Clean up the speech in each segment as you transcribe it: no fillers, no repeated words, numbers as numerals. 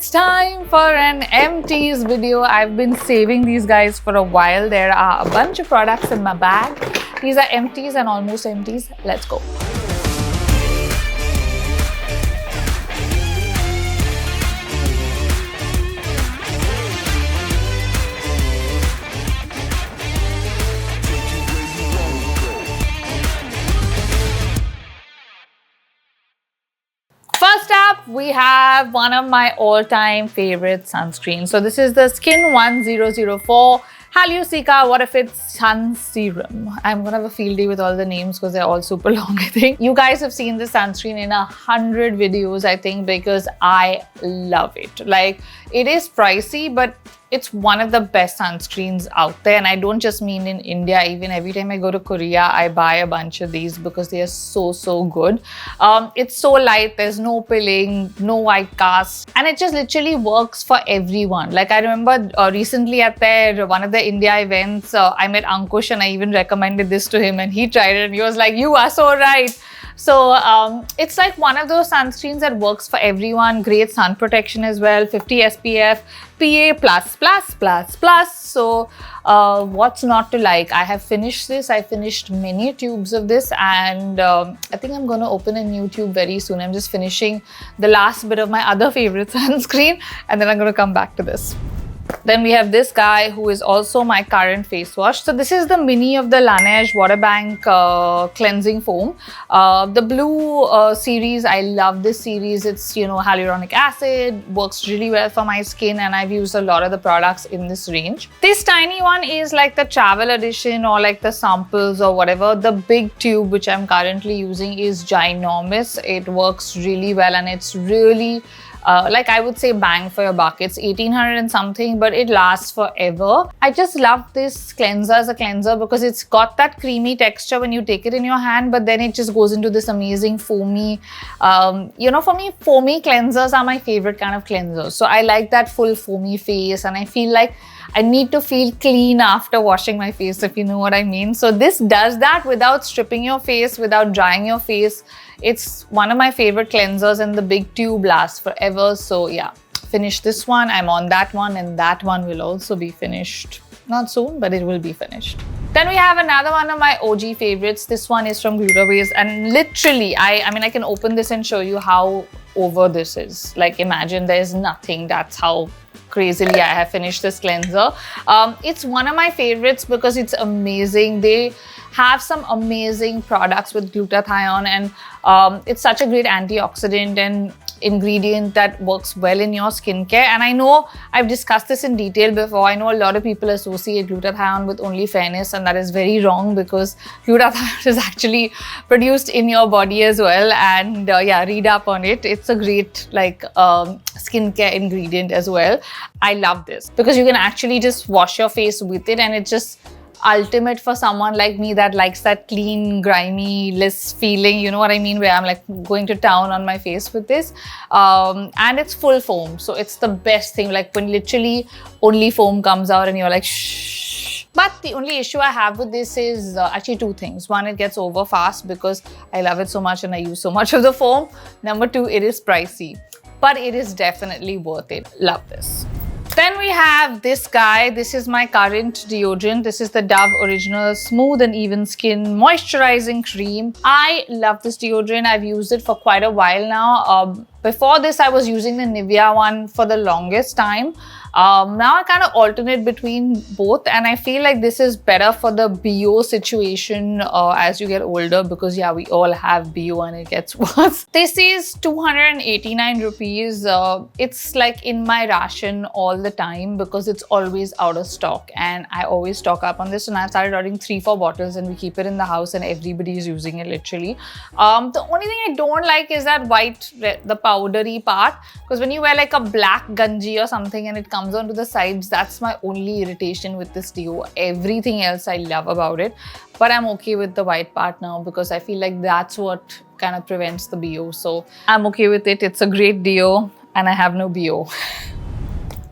it's time for an empties video. I've been saving these guys for a while. There are a bunch of products in my bag. These are empties and almost empties. Let's go. First up, we have one of my all-time favorite sunscreens. So this is the Skin 1004 Hyalu-Cica What If It's Sun Serum. I'm gonna have a field day with all the names because they're all super long, I think. You guys have seen this sunscreen in 100 videos, I think, because I love it. Like, it is pricey, but it's one of the best sunscreens out there. And I don't just mean in India. Even every time I go to Korea, I buy a bunch of these because they are so good. It's so light, there's no pilling, no white cast, and it just literally works for everyone. Like, I remember recently at one of the India events, I met Ankush and I even recommended this to him and he tried it and he was like, "You are so right." So it's like one of those sunscreens that works for everyone. Great sun protection as well, 50 SPF, PA+++++. So what's not to like? I have finished this. I finished many tubes of this and I think I'm going to open a new tube very soon. I'm just finishing the last bit of my other favorite sunscreen and then I'm going to come back to this. Then we have this guy who is also my current face wash. So this is the mini of the LANEIGE Water Bank cleansing foam. The blue series, I love this series. It's, you know, hyaluronic acid, works really well for my skin and I've used a lot of the products in this range. This tiny one is like the travel edition or like the samples or whatever. The big tube which I'm currently using is ginormous. It works really well and it's really like I would say bang for your buck. It's 1800 and something, but it lasts forever. I just love this cleanser as a cleanser because it's got that creamy texture when you take it in your hand, but then it just goes into this amazing foamy, you know, for me, foamy cleansers are my favorite kind of cleansers. So I like that full foamy face and I feel like I need to feel clean after washing my face, if you know what I mean. So this does that without stripping your face, without drying your face. It's one of my favorite cleansers and the big tube lasts forever. So yeah, finish this one. I'm on that one and that one will also be finished. Not soon, but it will be finished. Then we have another one of my OG favorites. This one is from Glutaweis and literally, I mean, I can open this and show you how over this is. Like, imagine there's nothing. That's how crazily I have finished this cleanser. It's one of my favorites because it's amazing. They have some amazing products with glutathione and it's such a great antioxidant and ingredient that works well in your skincare. And I know I've discussed this in detail before. I know a lot of people associate glutathione with only fairness and that is very wrong because glutathione is actually produced in your body as well. And yeah, read up on it. It's a great like skincare ingredient as well. I love this because you can actually just wash your face with it and it's just ultimate for someone like me that likes that clean, grimy-less feeling, you know what I mean, where I'm like going to town on my face with this. And it's full foam, so it's the best thing, like when literally only foam comes out and you're like shh. But the only issue I have with this is actually two things. One, it gets over fast because I love it so much and I use so much of the foam. Number two, it is pricey, but it is definitely worth it. Love this. Then we have this guy. This is my current deodorant. This is the Dove Original Smooth and Even Skin Moisturizing Cream. I love this deodorant. I've used it for quite a while now. Before this, I was using the Nivea one for the longest time. Now I kind of alternate between both and I feel like this is better for the BO situation as you get older because yeah, we all have BO and it gets worse. This is 289 rupees. It's like in my ration all the time because it's always out of stock and I always stock up on this and I started ordering 3-4 bottles and we keep it in the house and everybody is using it literally. The only thing I don't like is that white, the powdery part because when you wear like a black ganji or something and it comes onto the sides, that's my only irritation with this deo. Everything else I love about it, but I'm okay with the white part now because I feel like that's what kind of prevents the BO. So I'm okay with it. It's a great deo and I have no BO.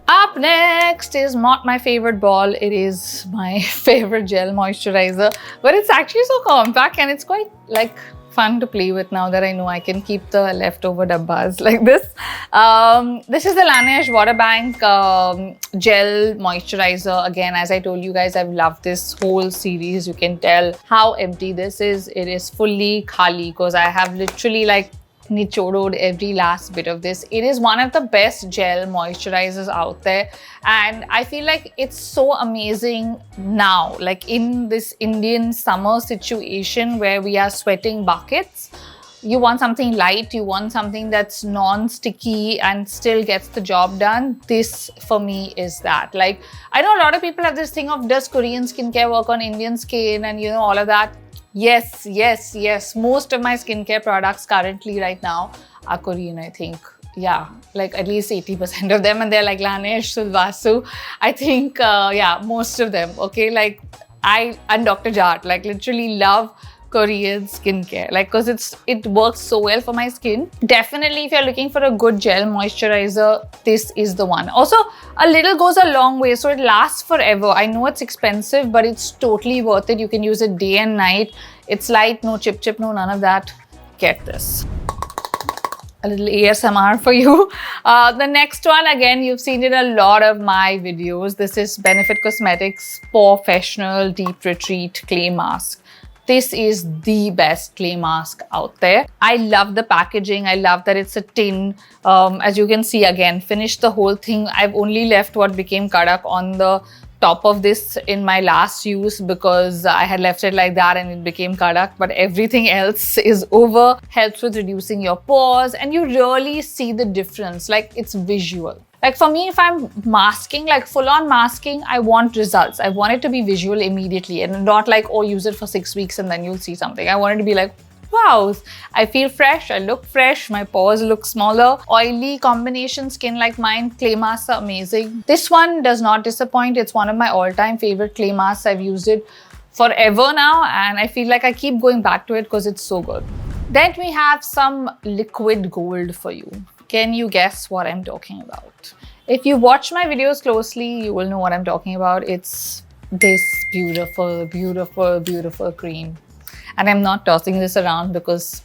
Up next is not my favorite ball. It is my favorite gel moisturizer, but it's actually so compact and it's quite like fun to play with now that I know I can keep the leftover dabbas like this. This is the LANEIGE Water Bank Gel Moisturizer. Again, as I told you guys, I've loved this whole series. You can tell how empty this is. It is fully khali because I have literally like nichodoed every last bit of this. It is one of the best gel moisturizers out there, and I feel like it's so amazing now, like in this Indian summer situation where we are sweating buckets. You want something light, you want something that's non-sticky and still gets the job done. This for me is that. Like, I know a lot of people have this thing of, does Korean skincare work on Indian skin and you know, all of that. Yes, yes, yes. Most of my skincare products currently right now are Korean, I think. Yeah, like at least 80% of them, and they're like LANEIGE, Sulwhasoo. I think, yeah, most of them, okay? Like, and Dr. Jart, like literally love Korean skincare, like, because it works so well for my skin. Definitely, if you're looking for a good gel moisturizer, this is the one. Also, a little goes a long way, so it lasts forever. I know it's expensive, but it's totally worth it. You can use it day and night. It's light, no chip, no none of that. Get this. A little ASMR for you. The next one, again, you've seen in a lot of my videos. This is Benefit Cosmetics POREfessional Deep Retreat Clay Mask. This is the best clay mask out there. I love the packaging. I love that it's a tin. As you can see, again, finished the whole thing. I've only left what became kadak on the top of this in my last use because I had left it like that and it became kadak, but everything else is over. Helps with reducing your pores, and you really see the difference. Like, it's visual. Like for me, if I'm masking, like full on masking, I want results. I want it to be visual immediately and not like, oh, use it for 6 weeks and then you'll see something. I want it to be like, wow, I feel fresh, I look fresh, my pores look smaller. Oily combination skin like mine, clay masks are amazing. This one does not disappoint. It's one of my all-time favorite clay masks. I've used it forever now and I feel like I keep going back to it because it's so good. Then we have some liquid gold for you. Can you guess what I'm talking about? If you watch my videos closely, you will know what I'm talking about. It's this beautiful, beautiful, beautiful cream. And I'm not tossing this around because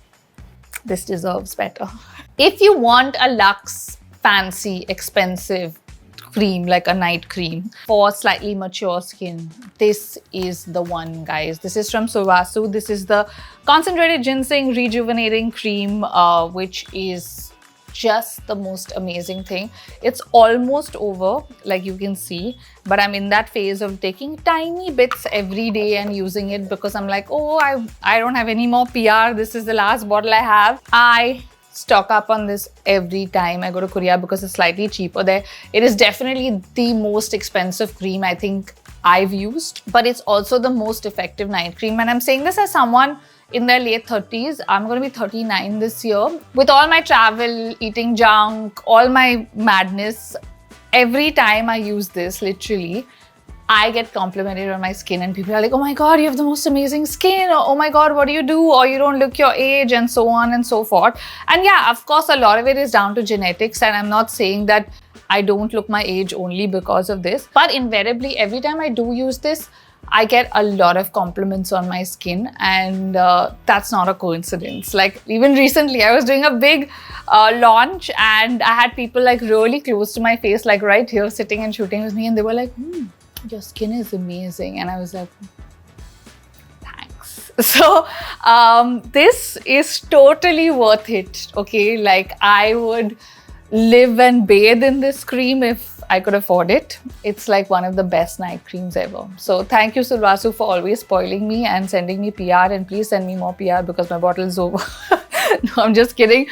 this deserves better. If you want a luxe, fancy, expensive cream, like a night cream for slightly mature skin, this is the one, guys. This is from Sulwhasoo. This is the concentrated ginseng rejuvenating cream, which is just the most amazing thing. It's almost over, like you can see, but I'm in that phase of taking tiny bits every day and using it because I'm like, oh, I don't have any more PR. This is the last bottle I have. I stock up on this every time I go to Korea because it's slightly cheaper there. It is definitely the most expensive cream I think I've used, but it's also the most effective night cream. And I'm saying this as someone in their late 30s. I'm going to be 39 this year. With all my travel, eating junk, all my madness, every time I use this, literally, I get complimented on my skin and people are like, oh my God, you have the most amazing skin. Or, oh my God, what do you do? Or you don't look your age, and so on and so forth. And yeah, of course, a lot of it is down to genetics. And I'm not saying that I don't look my age only because of this. But invariably, every time I do use this, I get a lot of compliments on my skin, and that's not a coincidence. Like even recently, I was doing a big launch and I had people like really close to my face, like right here sitting and shooting with me, and they were like, your skin is amazing. And I was like, thanks. So this is totally worth it, okay? Like I would live and bathe in this cream if I could afford it. It's like one of the best night creams ever. So thank you, Sulwhasoo, for always spoiling me and sending me PR, and please send me more PR because my bottle is over. No, I'm just kidding.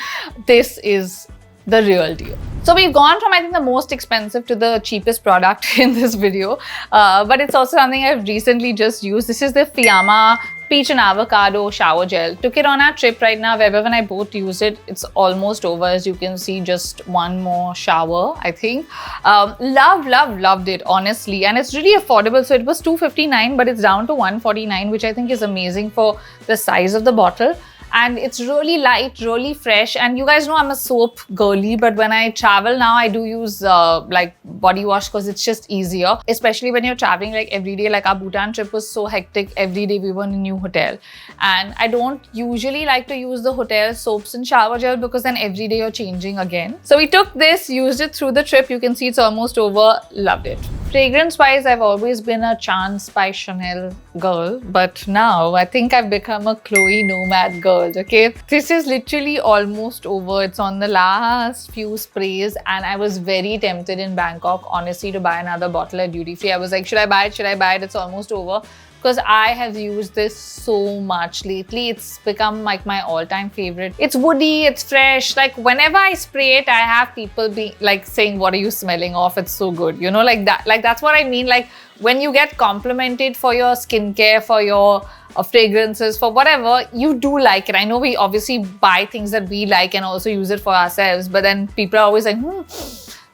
This is the real deal. So we've gone from, I think, the most expensive to the cheapest product in this video, but it's also something I've recently just used. This is the Fiama Peach and Avocado Shower Gel. Took it on our trip right now. Webber and I both use it. It's almost over, as you can see, just one more shower, I think. Loved it, honestly. And it's really affordable. So it was $259, but it's down to $149, which I think is amazing for the size of the bottle. and it's really light, really fresh. And you guys know I'm a soap girly, but when I travel now, I do use like body wash because it's just easier, especially when you're traveling like every day. Like our Bhutan trip was so hectic. Every day we were in a new hotel, and I don't usually like to use the hotel soaps and shower gel because then every day you're changing again. So we took this, used it through the trip. You can see it's almost over. Loved it. Fragrance wise, I've always been a Chance by Chanel girl, but now I think I've become a Chloé Nomade girl. Okay, this is literally almost over. It's on the last few sprays, and I was very tempted in Bangkok, honestly, to buy another bottle at duty free. I was like, should I buy it? Should I buy it? It's almost over. Because I have used this so much lately. It's become like my all-time favorite. It's woody, it's fresh. Like whenever I spray it, I have people be like saying, what are you smelling of? It's so good. You know, like that. Like that's what I mean. Like when you get complimented for your skincare, for your fragrances, for whatever, you do like it. I know we obviously buy things that we like and also use it for ourselves. But then people are always like,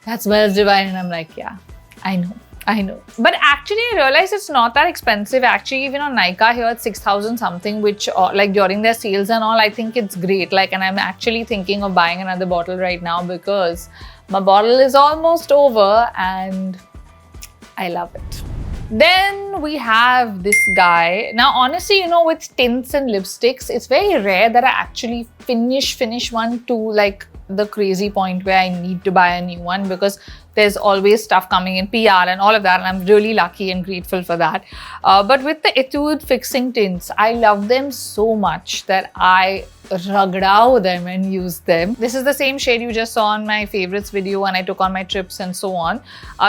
that smells divine. And I'm like, yeah, I know. But actually, I realized it's not that expensive. Actually, even on Nykaa here, it's 6,000 something, which like during their sales and all, I think it's great. Like, and I'm actually thinking of buying another bottle right now because my bottle is almost over and I love it. Then we have this guy. Now, honestly, you know, with tints and lipsticks, it's very rare that I actually finish one to like the crazy point where I need to buy a new one because there's always stuff coming in PR and all of that, and I'm really lucky and grateful for that. But with the Etude fixing tints, I love them so much that I ragdao them and use them. This is the same shade you just saw on my favorites video and I took on my trips and so on.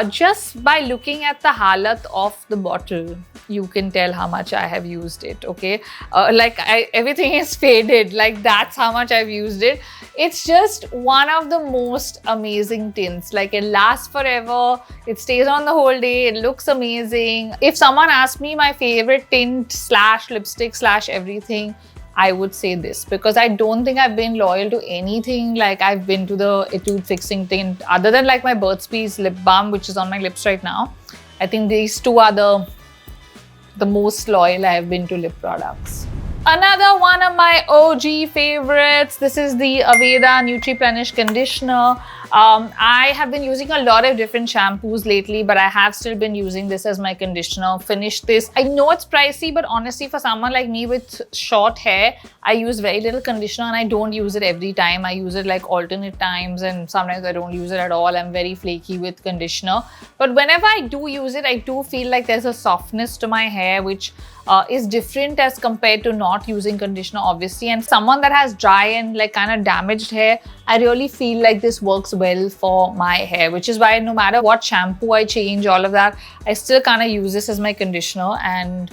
Just by looking at the halat of the bottle, you can tell how much I have used it, okay? Everything is faded, like that's how much I've used it. It's just one of the most amazing tints. Like it lasts forever, it stays on the whole day, it looks amazing. If someone asked me my favorite tint slash lipstick slash everything, I would say this, because I don't think I've been loyal to anything like I've been to the Etude fixing tint other than like my Burt's Bees lip balm, which is on my lips right now. I think these two are the most loyal I have been to lip products. Another one of my OG favorites, this is the Aveda nutriplenish conditioner. I have been using a lot of different shampoos lately, but I have still been using this as my conditioner. Finished this. I know it's pricey, but honestly, for someone like me with short hair, I use very little conditioner and I don't use it every time. I use it like alternate times and sometimes I don't use it at all. I'm very flaky with conditioner. But whenever I do use it, I do feel like there's a softness to my hair, which is different as compared to not using conditioner, obviously. And someone that has dry and like kind of damaged hair, I really feel like this works well for my hair, which is why no matter what shampoo I change, all of that, I still kind of use this as my conditioner, and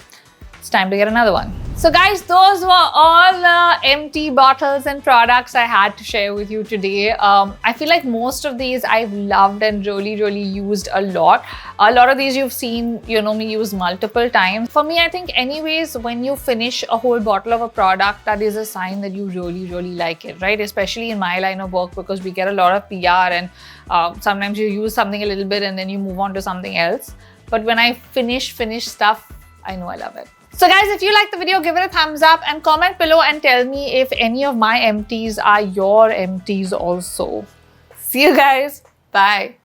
it's time to get another one. So guys, those were all the empty bottles and products I had to share with you today. I feel like most of these I've loved and really used a lot. A lot of these you've seen, you know, me use multiple times. For me, I think anyways, when you finish a whole bottle of a product, that is a sign that you really like it, right? Especially in my line of work, because we get a lot of PR and sometimes you use something a little bit and then you move on to something else. But when I finish stuff, I know I love it. So guys, if you like the video, give it a thumbs up and comment below and tell me if any of my empties are your empties also. See you guys. Bye.